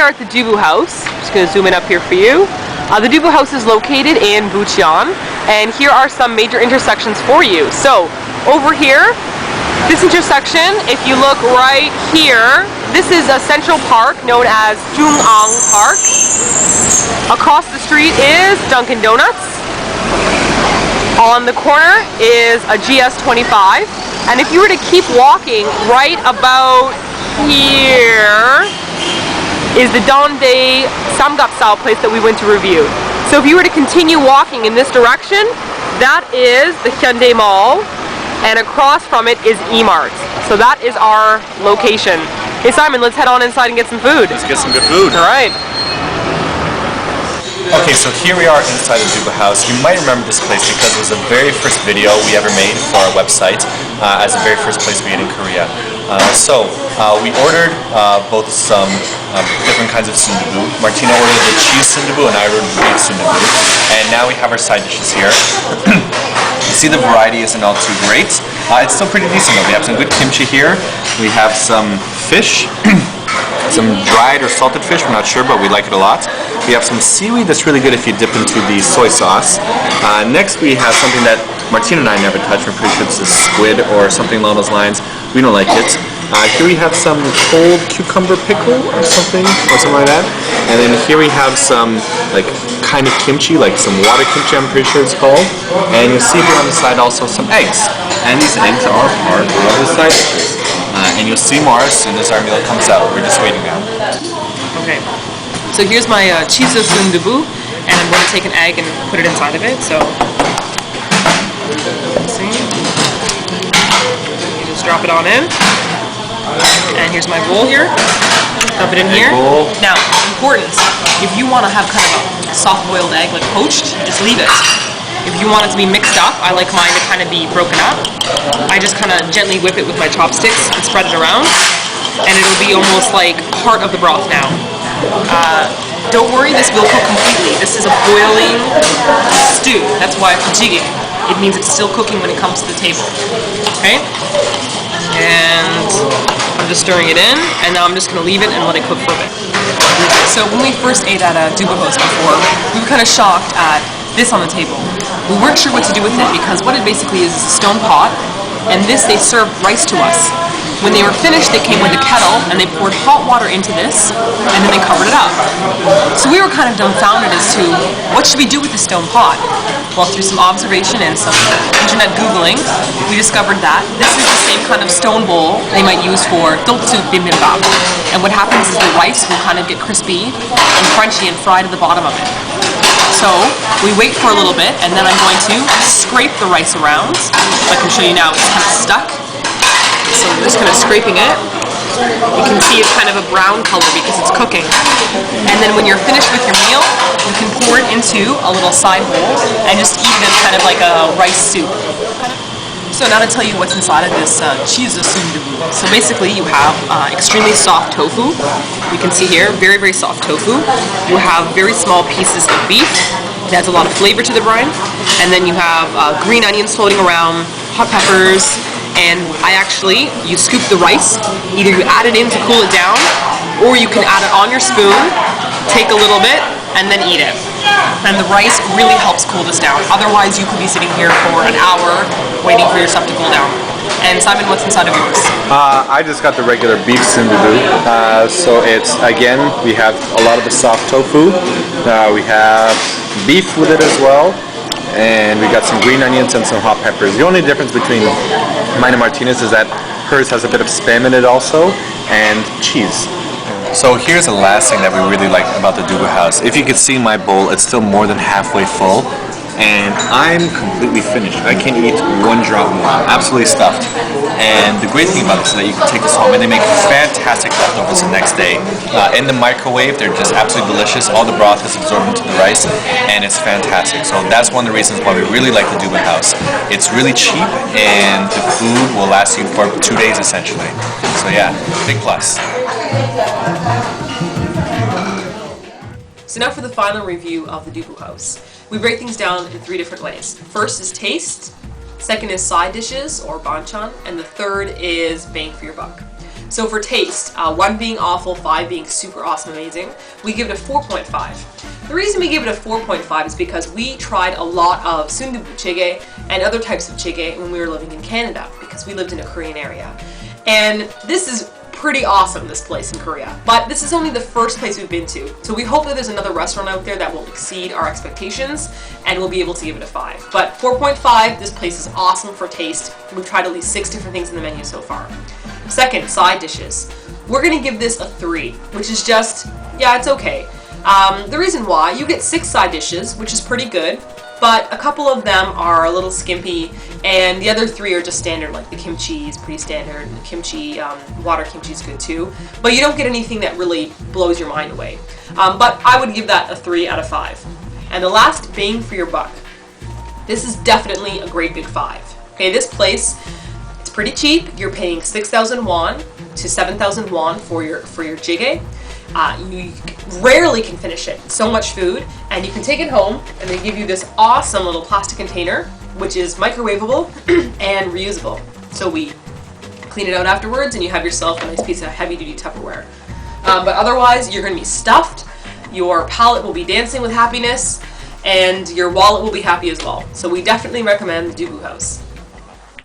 are at the Soondubu house. I'm just going to zoom in up here for you. The Soondubu house is located in Bucheon, and here are some major intersections for you. So, over here, this intersection, if you look right here, this is a central park known as Bucheon Park. Across the street is Dunkin' Donuts. On the corner is a GS25. And if you were to keep walking, right about here is the Dondae Samgyeopsal place that we went to review. So if you were to continue walking in this direction, that is the Hyundai Mall, and across from it is E-Mart. So that is our location. Hey Simon, let's head on inside and get some food. Let's get some good food. All right. Okay, so here we are inside the Soondubu house. You might remember this place because it was the very first video we ever made for our website as the very first place we ate in Korea. We ordered both some different kinds of Soondubu. Martina ordered the cheese Soondubu and I ordered the beef Soondubu. And now we have our side dishes here. You see the variety isn't all too great. It's still pretty decent though. We have some good kimchi here. We have some fish. Some dried or salted fish, we're not sure, but we like it a lot. We have some seaweed that's really good if you dip into the soy sauce. Next we have something that Martina and I never touched. We're pretty sure this is squid or something along those lines. We don't like it. Here we have some cold cucumber pickle or something like that. And then here we have some like kind of kimchi, like some water kimchi I'm pretty sure it's called. And you'll see here on the side also some eggs. And these eggs are part of the side dishes. And you'll see more as soon as our meal comes out. We're just waiting now. Okay, so here's my cheese Soondubu, and I'm going to take an egg and put it inside of it. So, see, you just drop it on in. And here's my bowl here. Dump it in here. Now, important, if you want to have kind of a soft-boiled egg, like poached, just leave it. If you want it to be mixed up, I like mine to kind of be broken up. I just kind of gently whip it with my chopsticks and spread it around, and it'll be almost like part of the broth now. Don't worry, this will cook completely. This is a boiling stew. That's why it's jjigae. It means it's still cooking when it comes to the table. Okay? And I'm just stirring it in, and now I'm just going to leave it and let it cook for a bit. So when we first ate at Soondubu house before, we were kind of shocked at this on the table. We weren't sure what to do with it because what it basically is a stone pot, and this they served rice to us. When they were finished, they came with a kettle and they poured hot water into this and then they covered it up. So we were kind of dumbfounded as to what should we do with the stone pot? Well, through some observation and some internet Googling, we discovered that this is the same kind of stone bowl they might use for tofu bibimbap. And what happens is the rice will kind of get crispy and crunchy and fried at the bottom of it. So we wait for a little bit, and then I'm going to scrape the rice around. So I can show you now, it's kind of stuck. So I'm just kind of scraping it. You can see it's kind of a brown color because it's cooking. And then when you're finished with your meal, you can pour it into a little side bowl and just eat it as kind of like a rice soup. So now to tell you what's inside of this cheese Soondubu. So basically you have extremely soft tofu. You can see here, very, very soft tofu. You have very small pieces of beef. It adds a lot of flavor to the brine. And then you have green onions floating around, hot peppers, and you scoop the rice. Either you add it in to cool it down, or you can add it on your spoon, take a little bit, and then eat it. And the rice really helps cool this down. Otherwise, you could be sitting here for an hour waiting for your stuff to cool down. And Simon, what's inside of yours? I just got the regular beef Soondubu. So it's, again, we have a lot of the soft tofu. We have beef with it as well. And we got some green onions and some hot peppers. The only difference between mine and Martina's is that hers has a bit of spam in it also, and cheese. So here's the last thing that we really like about the Soondubu house. If you can see my bowl, it's still more than halfway full, and I'm completely finished. I can't eat one drop more. I'm absolutely stuffed. And the great thing about this is that you can take this home and they make fantastic leftovers the next day. In the microwave, they're just absolutely delicious. All the broth is absorbed into the rice, and it's fantastic. So that's one of the reasons why we really like the Soondubu house. It's really cheap, and the food will last you for 2 days essentially. So yeah, big plus. So now for the final review of the Soondubu house. We break things down in 3 different ways. First is taste, second is side dishes or banchan, and the third is bang for your buck. So for taste, 1 being awful, 5 being super awesome, amazing, we give it a 4.5. The reason we give it a 4.5 is because we tried a lot of Soondubu jjigae and other types of jjigae when we were living in Canada, because we lived in a Korean area. And this is pretty awesome, this place in Korea. But this is only the first place we've been to. So we hope that there's another restaurant out there that will exceed our expectations and we'll be able to give it a 5. But 4.5, this place is awesome for taste. We've tried at least 6 different things in the menu so far. Second, side dishes. We're gonna give this a 3, which is just, yeah, it's okay. The reason why, you get 6 side dishes, which is pretty good, but a couple of them are a little skimpy, and the other 3 are just standard, like the kimchi is pretty standard, and the kimchi, water kimchi is good too, but you don't get anything that really blows your mind away. But I would give that a 3 out of 5. And the last, bang for your buck. This is definitely a great big 5. Okay, this place, it's pretty cheap. You're paying 6,000 won to 7,000 won for your jjigae. You rarely can finish it. So much food, and you can take it home, and they give you this awesome little plastic container, which is microwavable and reusable. So we clean it out afterwards, and you have yourself a nice piece of heavy-duty Tupperware. But otherwise, you're going to be stuffed, your palate will be dancing with happiness, and your wallet will be happy as well. So we definitely recommend the Dubu House.